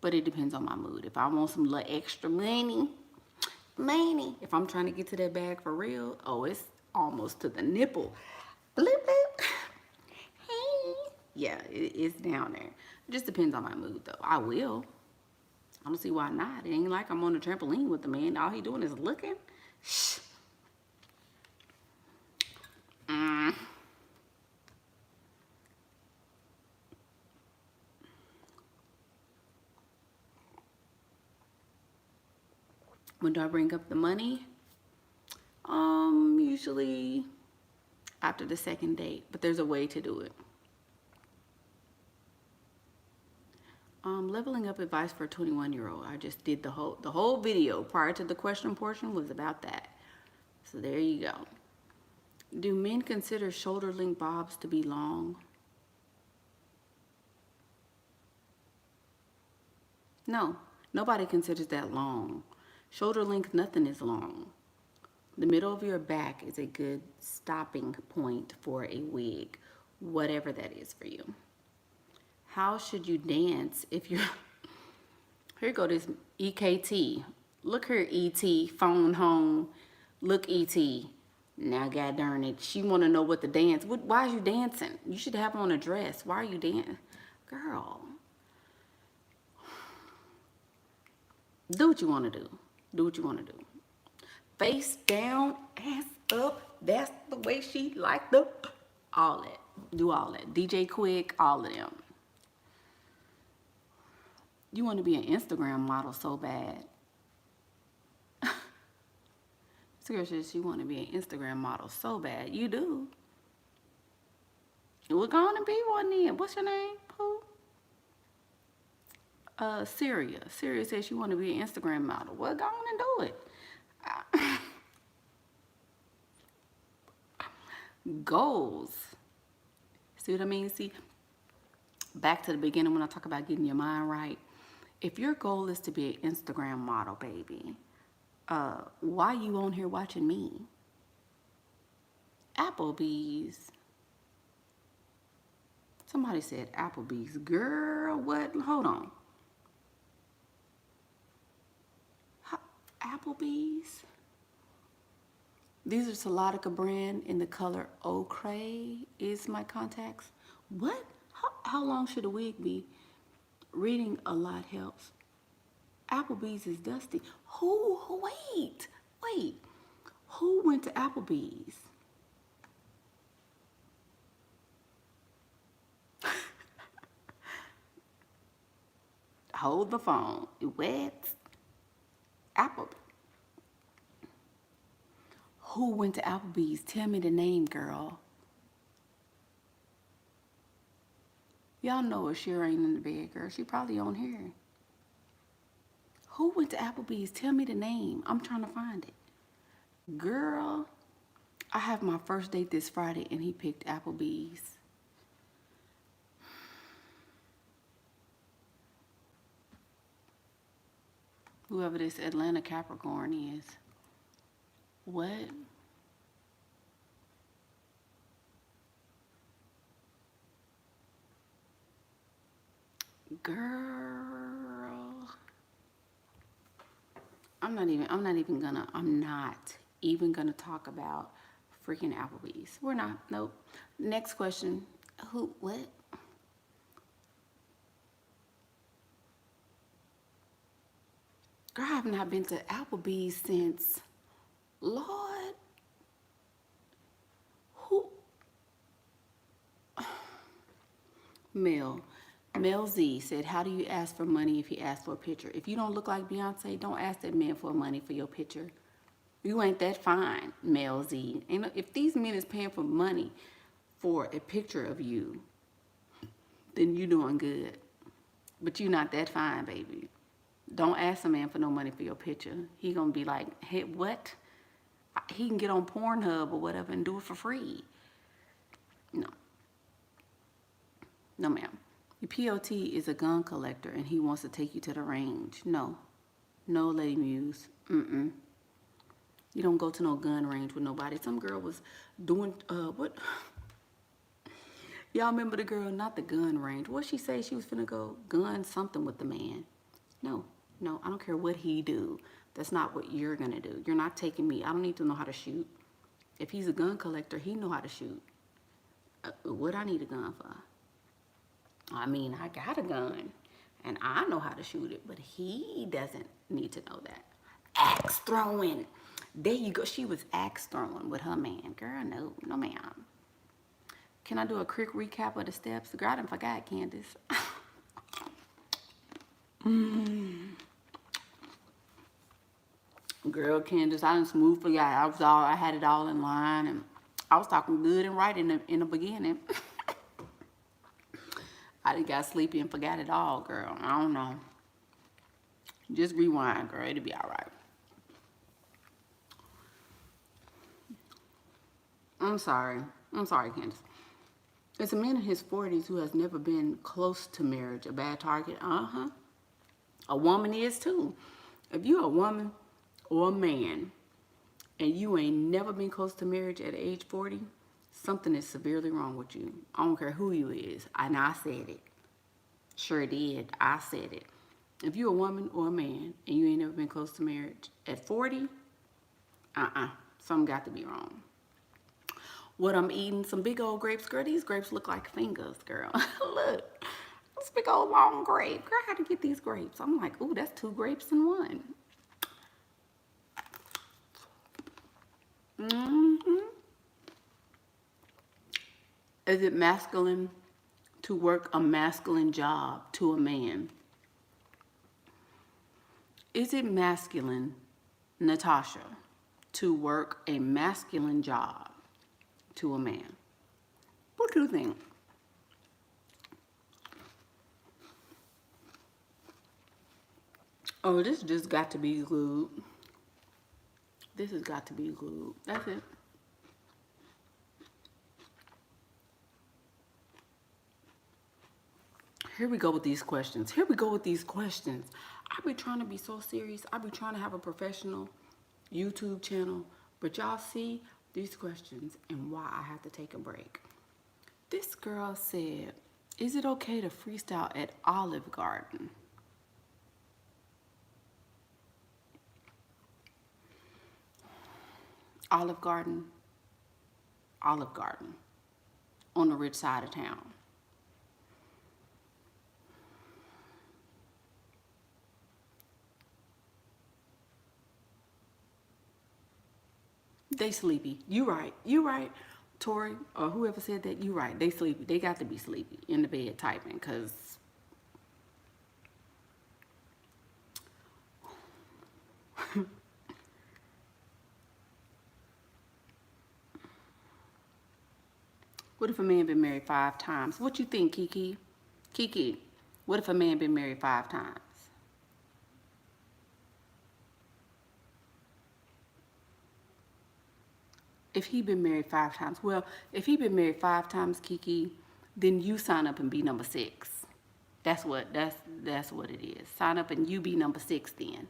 Speaker 1: but it depends on my mood. If I want some little extra money, if I'm trying to get to that bag for real, oh, it's almost to the nipple. Blip, blip. Hey. Yeah, it's down there. It just depends on my mood though. I will. I don't see why not. It ain't like I'm on a trampoline with the man. All he doing is looking. Shh. When do I bring up the money? Usually after the second date, but there's a way to do it. Leveling up advice for a 21-year-old. I just did the whole video prior to the question portion was about that. So there you go. Do men consider shoulder length bobs to be long? No, nobody considers that long. Shoulder length, nothing is long. The middle of your back is a good stopping point for a wig, whatever that is for you. How should you dance if you're... Here go this EKT. Look her ET, phone home. Look ET. Now, god darn it, she want to know what to dance. Why is you dancing? You should have on a dress. Why are you dancing? Girl. Do what you want to do. Do what you want to do. Face down, ass up. That's the way she like the... All that. Do all that. DJ Quick, all of them. You want to be an Instagram model so bad. This girl says she want to be an Instagram model so bad. You do. We're going to be one then. What's your name? Who? Syria. Syria says she want to be an Instagram model. Well, go on and do it. Goals. See what I mean? See, back to the beginning when I talk about getting your mind right. If your goal is to be an Instagram model, baby, why you on here watching me? Applebee's. Somebody said Applebee's. Girl, what? Hold on. Applebee's? These are Salotica brand in the color ochre is my contacts. What? How long should a wig be? Reading a lot helps. Applebee's is dusty. Wait. Who went to Applebee's? Hold the phone. What? Applebee's. Who went to Applebee's? Tell me the name, girl. Y'all know her. She ain't in the bed, girl. She probably on here. Who went to Applebee's? Tell me the name. I'm trying to find it. Girl, I have my first date this Friday and he picked Applebee's. Whoever this Atlanta Capricorn is. What? Girl. I'm not even gonna talk about freaking Applebee's. We're not. Nope. Next question. What? Girl, I have not been to Applebee's since, Lord. Who? Mel Z said, how do you ask for money if he asks for a picture? If you don't look like Beyonce, don't ask that man for money for your picture. You ain't that fine, Mel Z. And if these men is paying for money for a picture of you, then you doing good. But you not that fine, baby. Don't ask a man for no money for your picture. He gonna be like, hey, what? He can get on Pornhub or whatever and do it for free. No. No, ma'am. Your POT is a gun collector and he wants to take you to the range. No. No, Lady Muse. You don't go to no gun range with nobody. Some girl was doing, what? Y'all remember the girl, not the gun range. What she say? She was finna go gun something with the man. No, no, I don't care what he do. That's not what you're gonna do. You're not taking me. I don't need to know how to shoot. If he's a gun collector, he know how to shoot. What I need a gun for? I mean, I got a gun, and I know how to shoot it, but he doesn't need to know that. Axe throwing. There you go. She was axe throwing with her man. Girl, no, no ma'am. Can I do a quick recap of the steps? Girl, I done forgot, Candace. Girl, Candace, I done smooth forgot. I had it all in line, and I was talking good and right in the beginning. I done got sleepy and forgot it all, girl. I don't know. Just rewind, girl. It'll be all right. I'm sorry, Candace. It's a man in his 40s who has never been close to marriage. A bad target? Uh-huh. A woman is too. If you're a woman or a man and you ain't never been close to marriage at age 40, something is severely wrong with you. I don't care who you is. And I said it. Sure did. I said it. If you're a woman or a man and you ain't never been close to marriage at 40, something got to be wrong. What I'm eating, some big old grapes. Girl, these grapes look like fingers, girl. Look, this big old long grape. Girl, how to get these grapes? I'm like, ooh, that's 2 grapes in one. Is it masculine to work a masculine job to a man? Is it masculine, Natasha, to work a masculine job to a man? What do you think? Oh, this just got to be glued. This has got to be glued. That's it. Here we go with these questions. I be trying to be so serious. I be trying to have a professional YouTube channel. But y'all see these questions and why I have to take a break. This girl said, is it okay to freestyle at Olive Garden? Olive Garden on the rich side of town. They sleepy. You right. Tori, or whoever said that, you right. They sleepy. They got to be sleepy in the bed typing, because what if a man been married 5 times? What you think, Kiki? Kiki, what if a man been married 5 times? If he been married 5 times, well, if he been married 5 times, Kiki, then you sign up and be number 6. That's what it is. Sign up and you be number 6 then.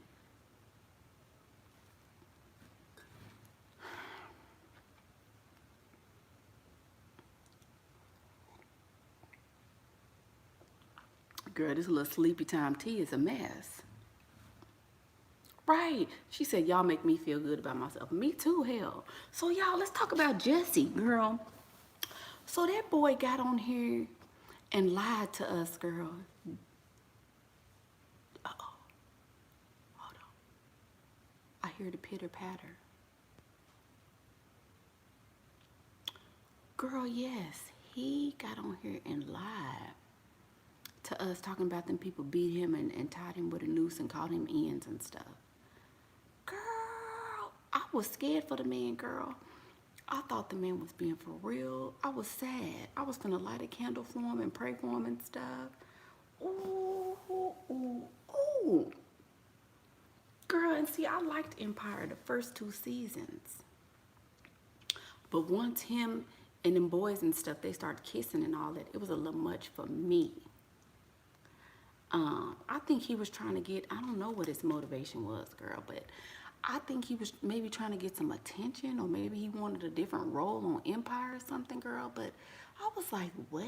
Speaker 1: Girl, this little sleepy time tea is a mess. Right. She said, y'all make me feel good about myself. Me too, hell. So, y'all, let's talk about Jesse, girl. So, that boy got on here and lied to us, girl. Uh-oh. Hold on. I hear the pitter-patter. Girl, yes. He got on here and lied to us, talking about them people beat him and tied him with a noose and called him ends and stuff. Girl, I was scared for the man, girl. I thought the man was being for real. I was sad. I was gonna light a candle for him and pray for him and stuff. Ooh, ooh, ooh, ooh. Girl, and see, I liked Empire the first 2 seasons. But once him and them boys and stuff, they started kissing and all that, it was a little much for me. I think he was trying to get, I don't know what his motivation was, girl, but I think he was maybe trying to get some attention, or maybe he wanted a different role on Empire or something, girl. But I was like, what?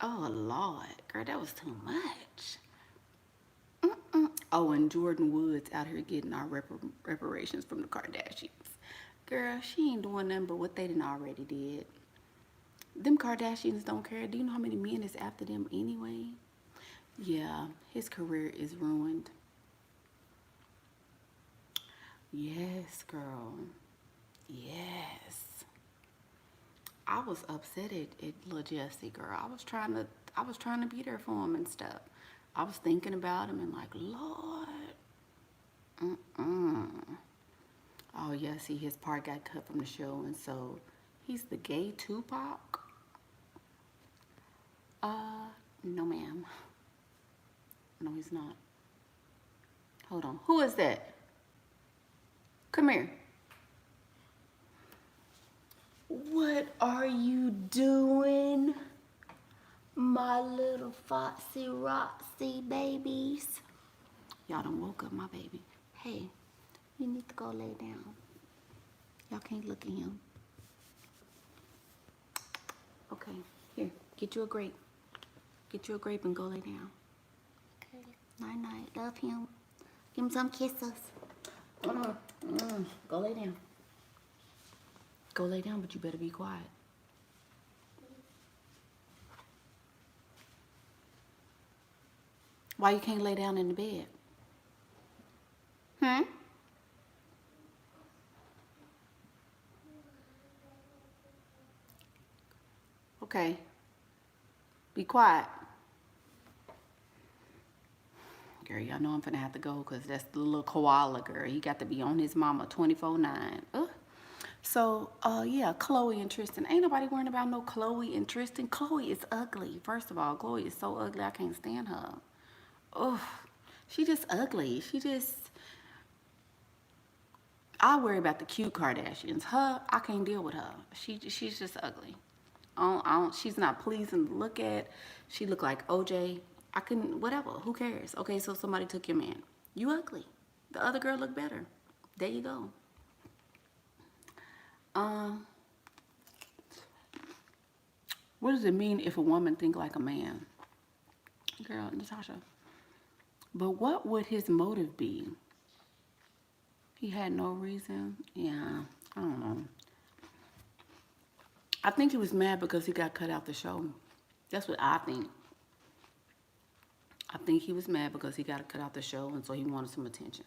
Speaker 1: Oh, Lord. Girl, that was too much. Oh, and Jordan Woods out here getting our reparations from the Kardashians. Girl, she ain't doing nothing but what they done already did. Them Kardashians don't care. Do you know how many men is after them anyway? Yeah, his career is ruined. Yes, girl. Yes. I was upset at Lil Jesse, girl. I was trying to be there for him and stuff. I was thinking about him and like, Lord. Oh yeah, see, his part got cut from the show, and so he's the gay Tupac. No ma'am. No, he's not. Hold on. Who is that? Come here. What are you doing, my little foxy roxy babies? Y'all done woke up my baby. Hey, you need to go lay down. Y'all can't look at him. Okay, here, get you a grape. Get you a grape and go lay down. Okay. Night-night. Love him. Give him some kisses. Go lay down. Go lay down, but you better be quiet. Why you can't lay down in the bed? Okay. Be quiet. Girl, y'all know I'm finna have to go because that's the little koala, girl. He got to be on his mama 24/9. So, yeah, Chloe and Tristan. Ain't nobody worrying about no Chloe and Tristan. Chloe is ugly. First of all, Chloe is so ugly, I can't stand her. Oh, she just ugly. I worry about the cute Kardashians. Her, I can't deal with her. She's just ugly. She's not pleasing to look at. She look like OJ. I couldn't, whatever. Who cares? Okay, so somebody took your man. You ugly. The other girl looked better. There you go. What does it mean if a woman think like a man? Girl, Natasha. But what would his motive be? He had no reason. Yeah, I don't know. I think he was mad because he got cut out the show. That's what I think. I think he was mad because he got cut out the show, and so he wanted some attention.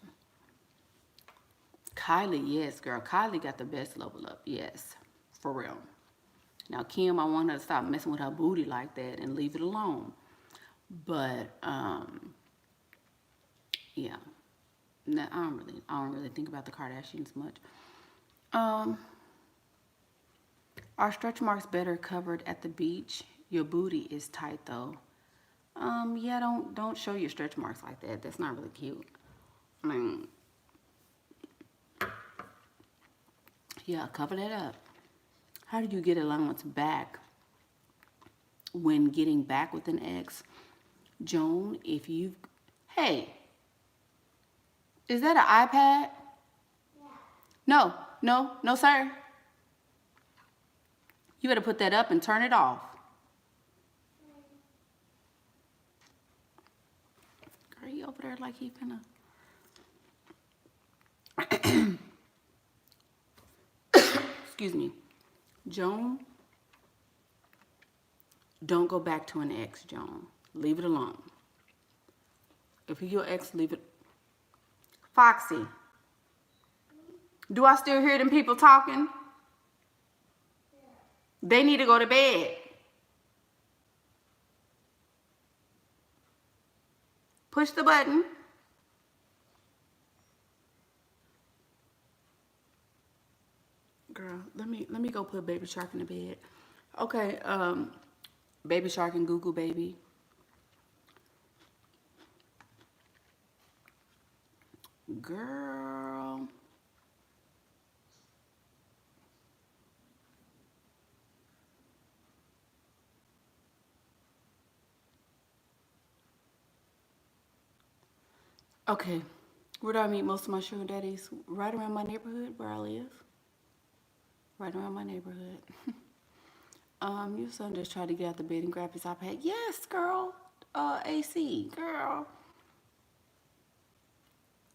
Speaker 1: Kylie, yes, girl. Kylie got the best level up. Yes, for real. Now, Kim, I want her to stop messing with her booty like that and leave it alone. But, yeah. No, I don't really think about the Kardashians much. Are stretch marks better covered at the beach? Your booty is tight though. Yeah, don't show your stretch marks like that. That's not really cute. I mean, yeah, cover that up. How do you get allowance back when getting back with an ex? Joan, if you've... Hey, is that an iPad? Yeah. No, sir. You better put that up and turn it off. Girl, he over there like he finna... Excuse me. Joan, don't go back to an ex, Joan. Leave it alone. If you're your ex, leave it. Foxy, do I still hear them people talking? They need to go to bed. Push the button. Girl, let me go put Baby Shark in the bed. Okay, Baby Shark and Google Baby. Girl. Okay, where do I meet most of my sugar daddies? Right around my neighborhood where I live. Right around my neighborhood. Your son just tried to get out the bed and grab his iPad. Yes, girl. AC, girl.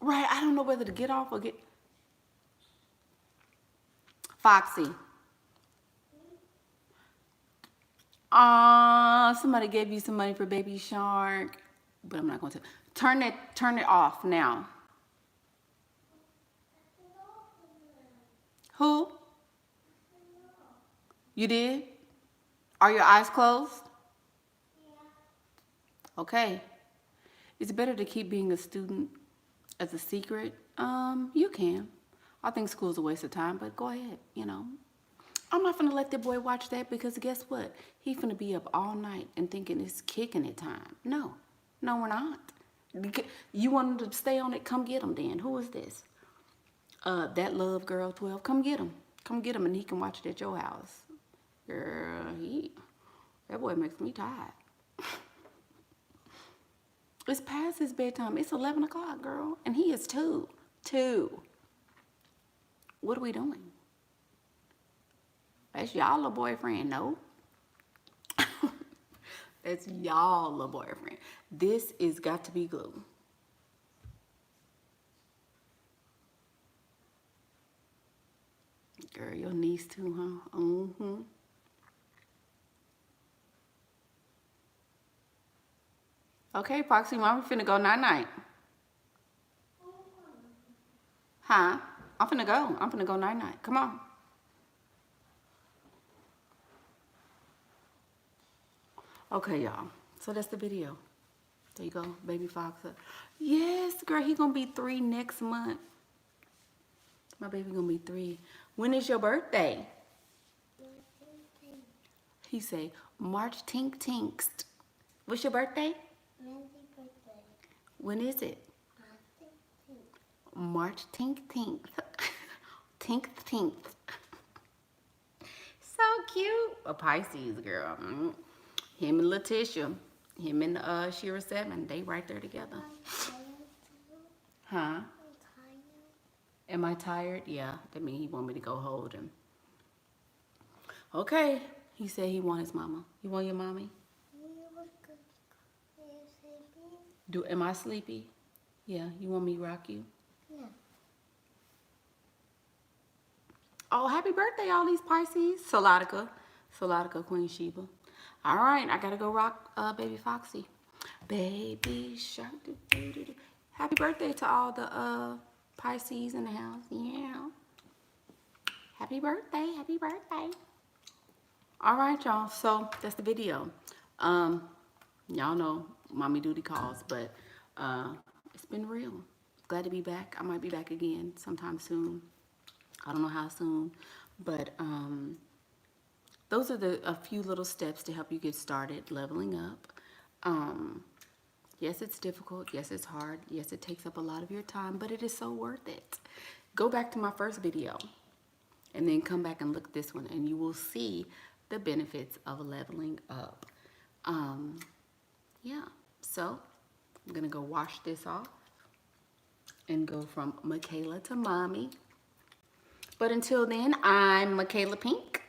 Speaker 1: Right, I don't know whether to get off or get... Foxy. Somebody gave you some money for Baby Shark, but I'm not going to. Turn it off now. Who? You did? Are your eyes closed? Okay. It's better to keep being a student as a secret. You can. I think school's a waste of time, but go ahead, you know. I'm not gonna let that boy watch that because guess what? He finna be up all night and thinking it's kicking it time. No, we're not. You want him to stay on it? Come get him then. Who is this? That love girl 12. Come get him. Come get him and he can watch it at your house. Girl, that boy makes me tired. It's past his bedtime. It's 11 o'clock, girl, and he is 2. What are we doing? That's y'all little boyfriend, no? That's y'all little boyfriend. This is got to be glue. Girl, your niece too, huh? Mm-hmm. Okay, Foxy, Mama finna go night-night. Huh? I'm finna go night-night. Come on. Okay, y'all. So that's the video. There you go, baby Fox. Yes, girl, he gonna be 3 next month. My baby gonna be 3. When is your birthday? He say, March tink tinks. What's your birthday? When is it? March tink tink. Tink tink. So cute. A Pisces, girl. Him and Letitia. Him and Shira 7. They right there together. Huh? Am I tired? Yeah. That means he want me to go hold him. Okay. He said he want his mama. You want your mommy? Am I sleepy? Yeah. You want me to rock you? Yeah. Oh, happy birthday, all these Pisces. Solatica, Queen Sheba. All right, I gotta go rock baby Foxy. Baby shark. Happy birthday to all the Pisces in the house. Yeah. Happy birthday, happy birthday. All right, y'all. So that's the video. Y'all know mommy duty calls, but it's been real. Glad to be back. I might be back again sometime soon. I don't know how soon, but those are a few little steps to help you get started leveling up. Yes, it's difficult. Yes, it's hard. Yes, it takes up a lot of your time, but it is so worth it. Go back to my first video and then come back and look at this one and you will see the benefits of leveling up. Yeah, so I'm gonna go wash this off and go from Michaela to mommy. But until then, I'm Michaela Pink.